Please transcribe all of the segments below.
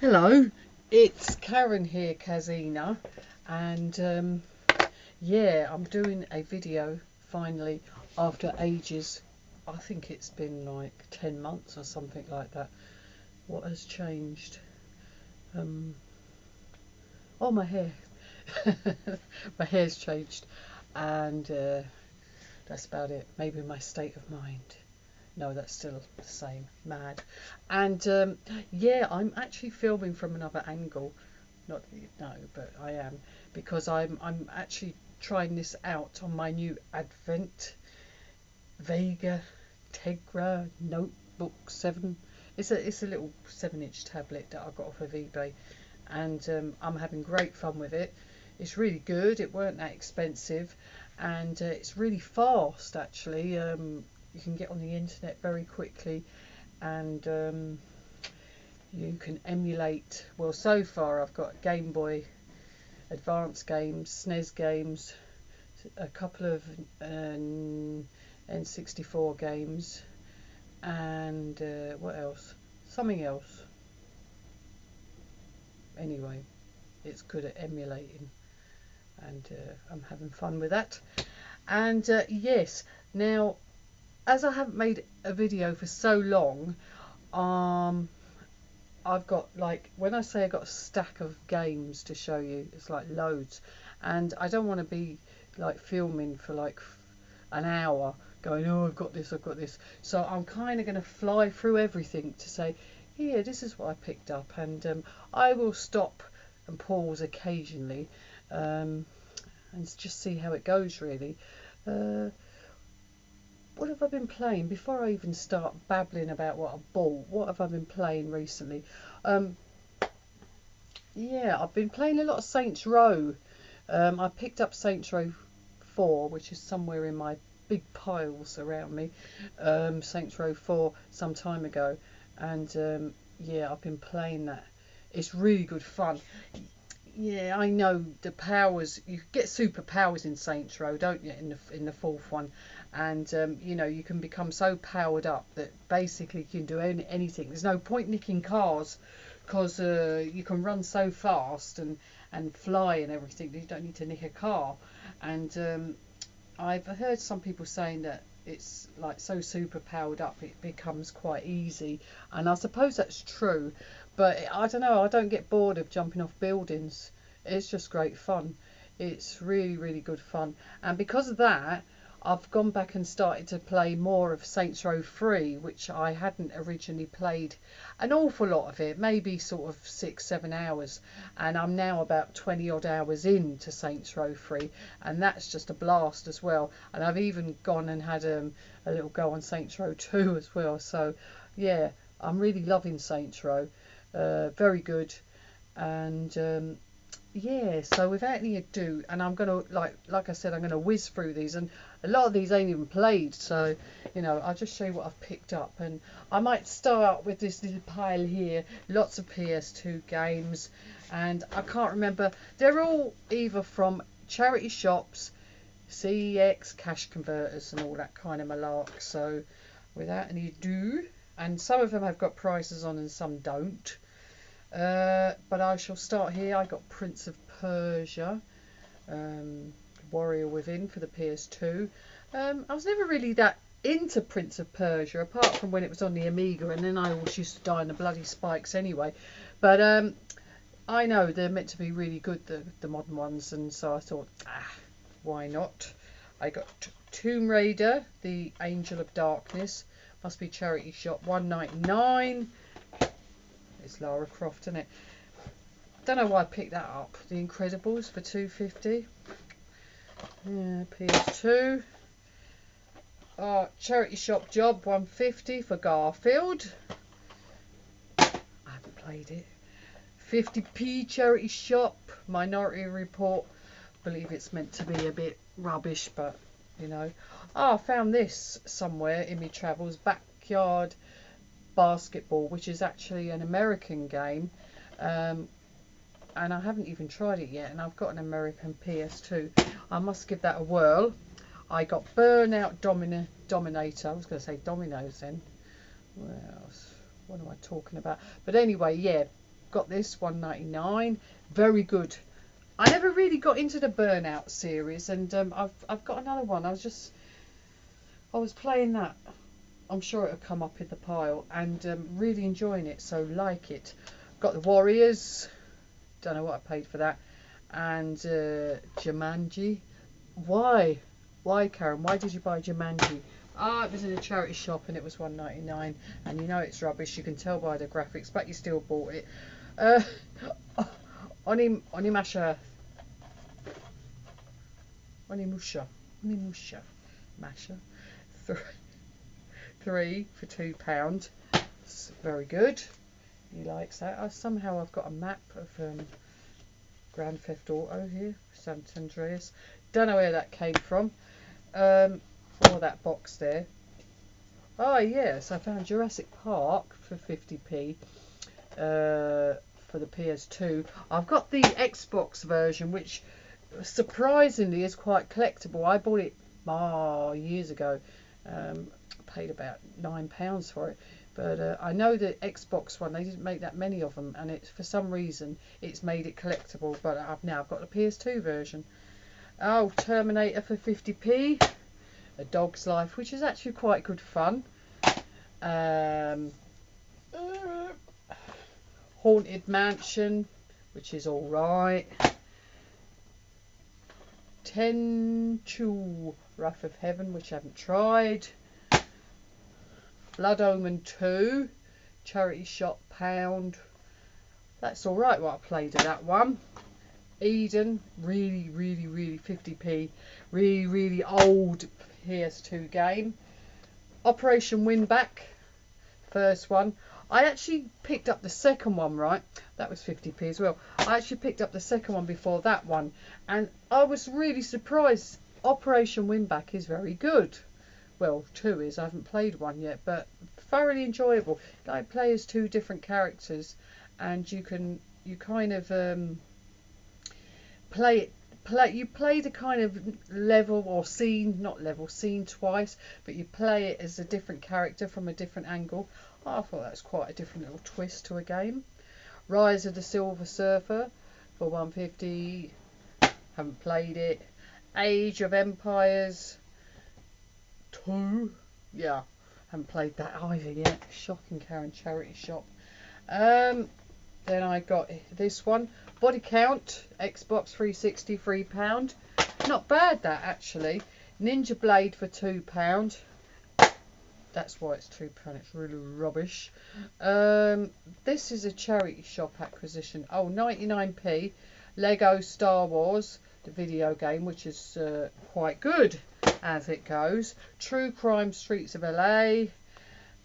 Hello, it's Karen here, Kazina, and yeah, I'm doing a video finally after ages. I think it's been like 10 months or something like that. What has changed? Oh, my hair. My hair's changed, and that's about it. Maybe my state of mind. No, that's still the same. Mad. And yeah, I'm actually filming from another angle. Not that you know, but I am, because I'm actually trying this out on my new Advent Vega Tegra Notebook 7. It's a little 7-inch tablet that I got off of eBay, and I'm having great fun with it. It's really good. It weren't that expensive, and it's really fast actually. You can get on the internet very quickly, and you can emulate. Well, so far I've got Game Boy Advance games, SNES games, a couple of N64 games, and what else? Something else. Anyway, it's good at emulating, and I'm having fun with that. And yes, now, as I haven't made a video for so long, I've got, like, when I say I got a stack of games to show you, it's like loads, and I don't want to be like filming for like an hour going, oh, I've got this. So I'm kind of going to fly through everything to say, here, this is what I picked up, and I will stop and pause occasionally, and just see how it goes, really. What have I been playing? Before I even start babbling about what I've bought, what have I been playing recently? Yeah, I've been playing a lot of Saints Row. I picked up Saints Row 4, which is somewhere in my big piles around me. Saints Row 4 some time ago, and yeah, I've been playing that. It's really good fun. Yeah, I know the powers. You get superpowers in Saints Row, don't you? In the fourth one, and you know, you can become so powered up that basically you can do anything. There's no point nicking cars, because you can run so fast and fly and everything. You don't need to nick a car. And I've heard some people saying that it's like so super powered up it becomes quite easy, and I suppose that's true, but I don't know, I don't get bored of jumping off buildings. It's just great fun. It's really, really good fun, and because of that, I've gone back and started to play more of Saints Row 3, which I hadn't originally played an awful lot of it, maybe sort of 6-7 hours, and I'm now about 20 odd hours into Saints Row 3, and that's just a blast as well. And I've even gone and had a little go on Saints Row 2 as well. So yeah, I'm really loving Saints Row. Very good. And yeah, so without any ado, and I'm gonna, like I said, I'm gonna whiz through these, and a lot of these ain't even played, so you know, I'll just show you what I've picked up. And I might start with this little pile here, lots of PS2 games, and I can't remember, they're all either from charity shops, CEX, cash converters, and all that kind of malark. So without any ado, and some of them have got prices on and some don't. But I shall start here. I got Prince of Persia, Warrior Within for the PS2. I was never really that into Prince of Persia, apart from when it was on the Amiga, and then I always used to die in the bloody spikes anyway. But I know they're meant to be really good, the modern ones, and so I thought, why not? I got Tomb Raider, the Angel of Darkness. Must be charity shop, £1.99. It's Lara Croft, isn't it? Don't know why I picked that up. The Incredibles for £2.50. Yeah, PS2. Charity shop job, £1.50 for Garfield. I haven't played it. 50p charity shop, Minority Report. Believe it's meant to be a bit rubbish, but you know. I found this somewhere in my travels. Backyard Basketball, which is actually an American game, and I haven't even tried it yet, and I've got an American PS2. I must give that a whirl. I got Burnout Dominator. I was going to say Dominoes then. What else? What am I talking about? But anyway, yeah, got this, £1.99. Very good. I never really got into the Burnout series, and I've got another one. I was playing that. I'm sure it'll come up in the pile, and really enjoying it. So like it. Got the Warriors. Don't know what I paid for that. And Jumanji. Why, Karen? Why did you buy Jumanji? It was in a charity shop and it was £1.99, and you know it's rubbish. You can tell by the graphics, but you still bought it. Onimusha. Masha. 3 for £2. It's very good. He likes that. Somehow I've got a map of Grand Theft Auto here, San Andreas. Don't know where that came from. For that box there. Oh yes, I found Jurassic Park for 50p for the PS2. I've got the Xbox version, which surprisingly is quite collectible. I bought it years ago. Paid about £9 for it. But I know the Xbox one, they didn't make that many of them, and it's for some reason it's made it collectible. But I've got the PS2 version. Oh, Terminator for 50p. A Dog's Life, which is actually quite good fun. Haunted Mansion, which is alright. Tenchu, Wrath of Heaven, which I haven't tried. Blood Omen 2, charity shop £1. That's alright what I played of that one. Eden, really 50p, really old PS2 game. Operation Winback, first one. I actually picked up the second one, right? That was 50p as well. I actually picked up the second one before that one, and I was really surprised. Operation Winback is very good. Well, 2 is. I haven't played 1 yet, but thoroughly enjoyable. I play as 2 different characters, and you kind of play the kind of level or scene, not level, scene twice, but you play it as a different character from a different angle. I thought that's quite a different little twist to a game. Rise of the Silver Surfer for 150. Haven't played it. Age of Empires 2. Yeah, haven't played that either yet. Shocking, Karen, charity shop. Then I got this one, Body Count, Xbox 360, £3. Not bad that actually. Ninja Blade for £2. That's why it's £2. It's really rubbish. This is a charity shop acquisition. 99p. Lego Star Wars, the video game, which is quite good as it goes. True Crime Streets of LA,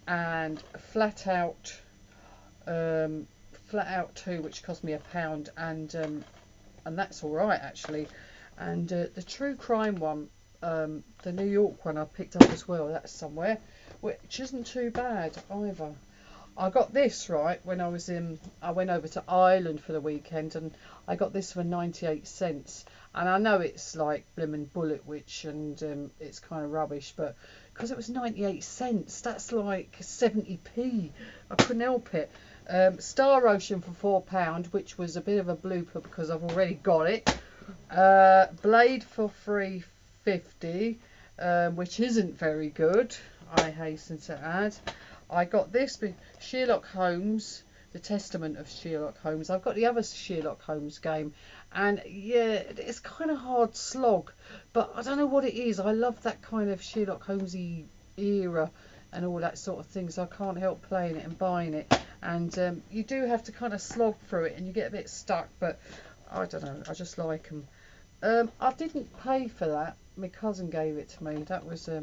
and Flat Out 2, which cost me £1, and that's all right actually. And the True Crime one, the New York one, I picked up as well. That's somewhere, which isn't too bad either. I got this right when I went over to Ireland for the weekend, and I got this for 98 cents. And I know it's like blimmin' Bullet Witch, and it's kind of rubbish, but because it was 98 cents, that's like 70p. I couldn't help it. Star Ocean for £4, which was a bit of a blooper because I've already got it. Blade for £3.50, which isn't very good, I hasten to add. I got this, Sherlock Holmes, The Testament of Sherlock Holmes. I've got the other Sherlock Holmes game, and yeah, it's kind of hard slog, but I don't know what it is. I love that kind of Sherlock Holmesy era and all that sort of thing, so I can't help playing it and buying it. And you do have to kind of slog through it, and you get a bit stuck, but I don't know, I just like them. I didn't pay for that. My cousin gave it to me. That was I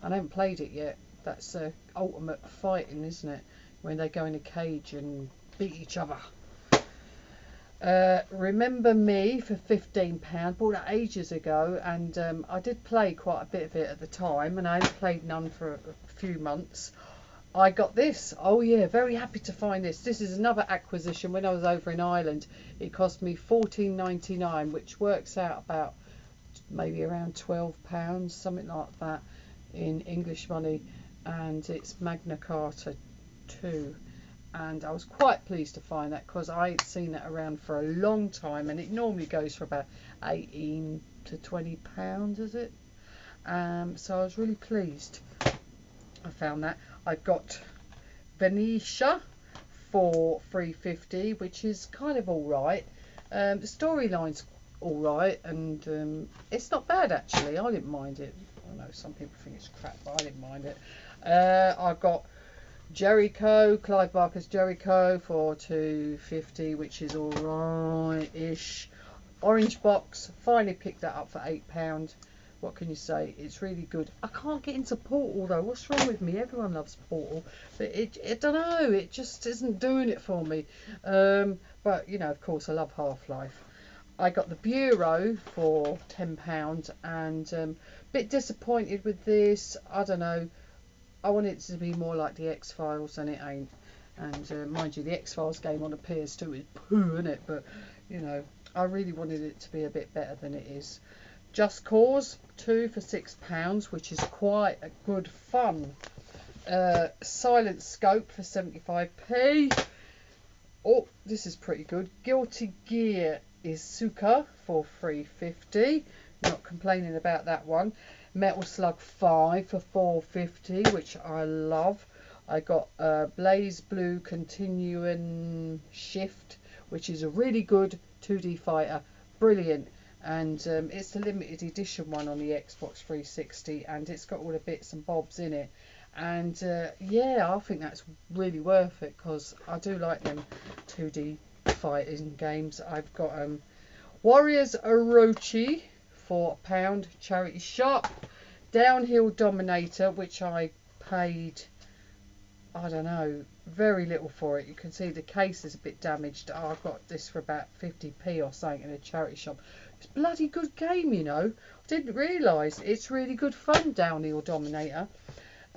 haven't played it yet. That's ultimate fighting, isn't it? When they go in a cage and beat each other. Remember Me for £15. Bought it ages ago, and I did play quite a bit of it at the time, and I only played none for a few months. I got this. Oh yeah, very happy to find this. This is another acquisition. When I was over in Ireland, it cost me £14.99, which works out about maybe around £12, something like that in English money. And it's Magna Carta 2. and I was quite pleased to find that because I ain't seen that around for a long time, and it normally goes for about 18 to 20 pounds, is it? So I was really pleased I found that. I got Venetia for 3.50, which is kind of alright. The storyline's alright, and it's not bad actually. I didn't mind it. I know some people think it's crap, but I didn't mind it. I got Jericho, Clive Barker's Jericho for 2.50, which is alright-ish. Orange box, finally picked that up for £8. What can you say? It's really good. I can't get into Portal though. What's wrong with me? Everyone loves Portal, but I don't know. It just isn't doing it for me. But you know, of course, I love Half-Life. I got the Bureau for £10, and a bit disappointed with this. I don't know. I want it to be more like the X-Files, and it ain't. And mind you, the X-Files game on the PS2 is poo, isn't it? But you know, I really wanted it to be a bit better than it is. Just Cause 2 for £6, which is quite a good fun. Silent Scope for 75p. Oh, this is pretty good. Guilty Gear Isuka for 3.50. Not complaining about that one. Metal Slug 5 for 4.50, which I love. I got Blaze Blue Continuing Shift, which is a really good 2D fighter. Brilliant. And it's the limited edition one on the Xbox 360, and it's got all the bits and bobs in it. And yeah, I think that's really worth it because I do like them 2D fighting games. I've got Warriors Orochi for £1, charity shop. Downhill Dominator, which I paid, I don't know, very little for it. You can see the case is a bit damaged. I got this for about 50p or something in a charity shop. It's a bloody good game, you know. I didn't realise. It's really good fun, Downhill Dominator.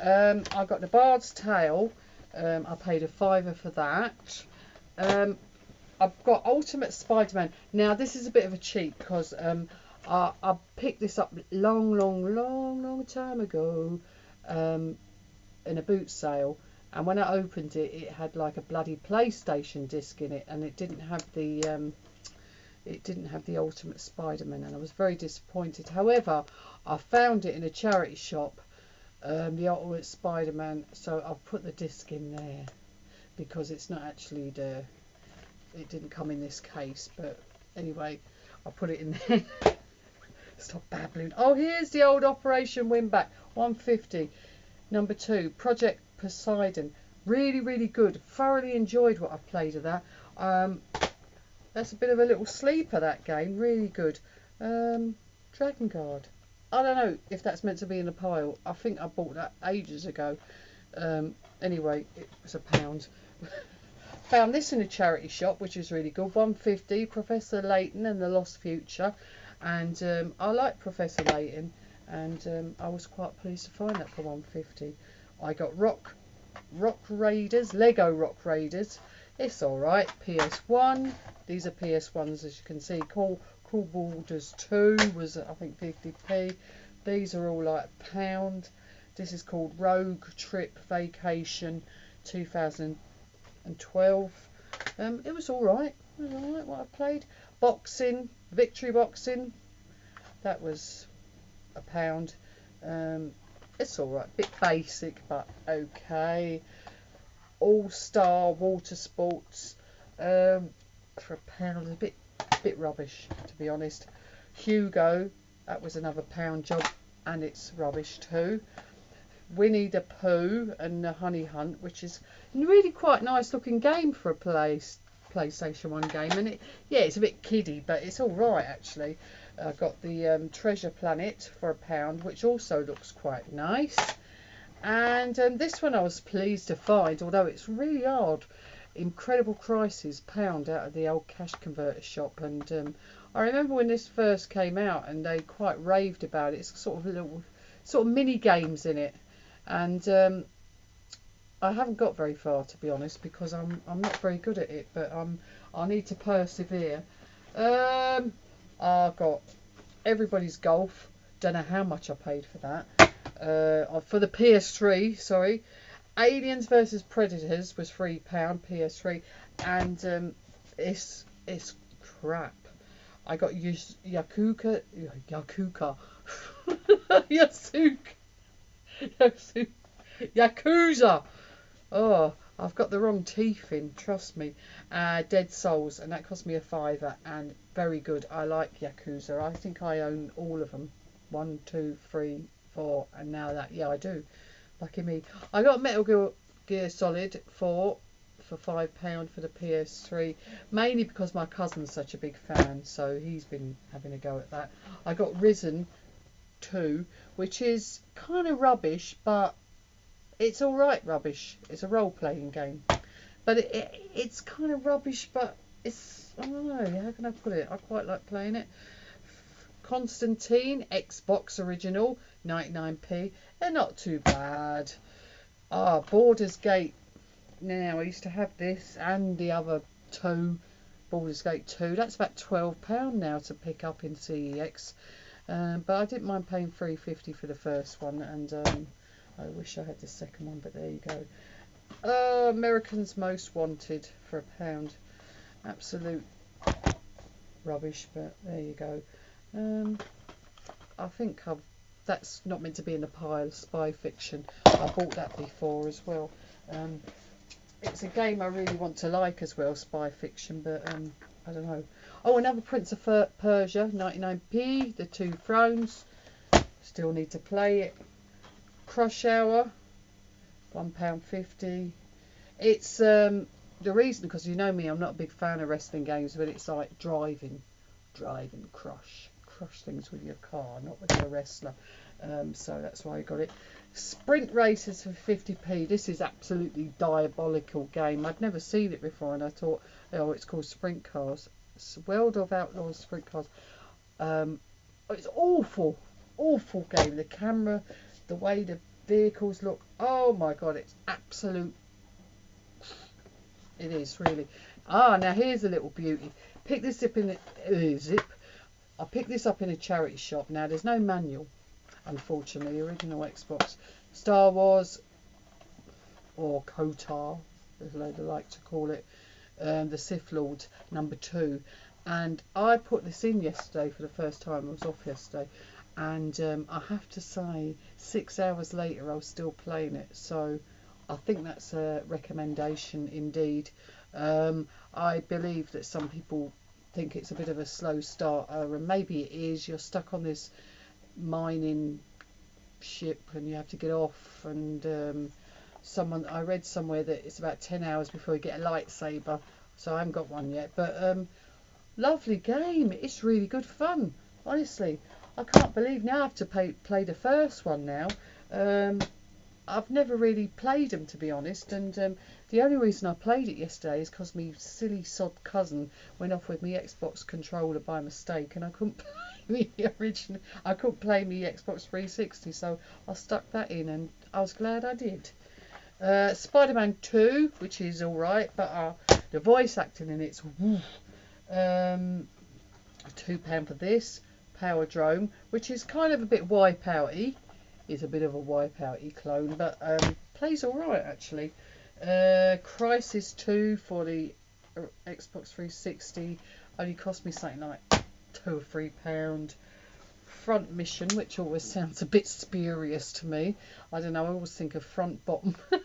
I got the Bard's Tale. I paid a £5 for that. I've got Ultimate Spider-Man. Now, this is a bit of a cheat because I picked this up long time ago in a boot sale. And when I opened it, it had like a bloody PlayStation disc in it, and it didn't have the Ultimate Spider-Man, and I was very disappointed. However, I found it in a charity shop, the Ultimate Spider-Man, so I've put the disc in there because it's not actually it didn't come in this case, but anyway, I put it in there. Stop babbling. Oh, here's the old Operation Winback, 150. Number 2, Project Poseidon. Really good. Thoroughly enjoyed what I've played of that. That's a bit of a little sleeper, that game. Really good. Dragon Guard. I don't know if that's meant to be in a pile. I think I bought that ages ago. Anyway, it was £1. Found this in a charity shop, which is really good. 150. Professor Layton and the Lost Future. And I like Professor Layton. And I was quite pleased to find that for 150. I got Rock Raiders. Lego Rock Raiders. It's alright. PS1. These are PS1s, as you can see. Cool Borders 2 was, I think, 50p. These are all like £1. This is called Rogue Trip Vacation 2012. It was alright. It was alright what I played. Boxing, Victory Boxing. That was £1. It's alright. Bit basic, but okay. All-Star Water Sports for £1. A bit rubbish, to be honest. Hugo, that was another £1 job, and it's rubbish too. Winnie the Pooh and the Honey Hunt, which is really quite nice looking game for a PlayStation 1 game, and it's a bit kiddie, but it's all right actually. I got the Treasure Planet for £1, which also looks quite nice. And this one I was pleased to find, although it's really hard. Incredible Crisis, £1 out of the old cash converter shop. And I remember when this first came out, and they quite raved about it. It's sort of little mini games in it, and I haven't got very far, to be honest, because I'm not very good at it. But I need to persevere. I got Everybody's Golf. Don't know how much I paid for that. For the PS3, sorry. Aliens versus Predators was £3 PS3, and it's crap. I got Yakuka Yakuka Yasuka Yakuza. Oh, I've got the wrong teeth in, trust me. Dead Souls, and that cost me a fiver, and very good. I like Yakuza. I think I own all of them. 1, 2, 3, 4, and now that, yeah, I do. Lucky me. I got Gear Solid 4 for £5 for the PS3, mainly because my cousin's such a big fan, so he's been having a go at that. I got Risen 2, which is kind of rubbish, but it's alright rubbish. It's a role-playing game. But it's kind of rubbish, but it's, I don't know, how can I put it? I quite like playing it. Constantine, Xbox original, 99p. They're not too bad. Baldur's Gate. Now, I used to have this and the other two, Baldur's Gate 2. That's about £12 now to pick up in CEX. But I didn't mind paying £3.50 for the first one, and I wish I had the second one, but there you go. Americans Most Wanted for £1. Absolute rubbish, but there you go. I think that's not meant to be in the pile. Spy Fiction. I bought that before as well. It's a game I really want to like as well, Spy Fiction, but I don't know. Oh, another Prince of Persia, 99p, The Two Thrones. Still need to play it. Crush Hour, £1.50. It's the reason, because you know me, I'm not a big fan of wrestling games, but it's like driving, crush things with your car, not with your wrestler. So that's why I got it. Sprint Races for 50p. This is absolutely diabolical game. I'd never seen it before, and I thought, oh, it's called Sprint Cars. It's World of Outlaws Sprint Cars. It's awful game. The camera, the way the vehicles look. Oh my god, it's absolute. It is really. Now here's a little beauty. Pick this up in the I picked this up in a charity shop. Now there's no manual, unfortunately. Original Xbox, Star Wars, or KOTOR, as they like to call it, the Sith Lord #2, and I put this in yesterday for the first time. I was off yesterday, and I have to say, 6 hours later I was still playing it. So I think that's a recommendation indeed. I believe that some people think it's a bit of a slow starter, and maybe it is. You're stuck on this mining ship and you have to get off, and I read somewhere that it's about 10 hours before you get a lightsaber, so I haven't got one yet, but lovely game. It's really good fun, honestly. I can't believe now I have to play the first one now. I've never really played them, to be honest, and the only reason I played it yesterday is because my silly sod cousin went off with my Xbox controller by mistake, and I couldn't play the original. I couldn't play my Xbox 360, so I stuck that in, and I was glad I did. Spider-Man 2, which is all right, but the voice acting in it's £2 for this. Power Drome, which is kind of a bit Wipeout-y. Is a bit of a Wipeout-y clone, but plays all right actually. Crisis 2 for the Xbox 360 only cost me something like £2 or £3. Front Mission, which always sounds a bit spurious to me. I don't know, I always think of front bottom when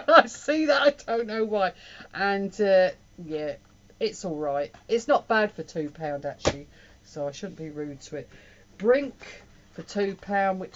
I see that. I don't know why. And yeah, it's all right. It's not bad for £2 actually, so I shouldn't be rude to it. Brink for £2, which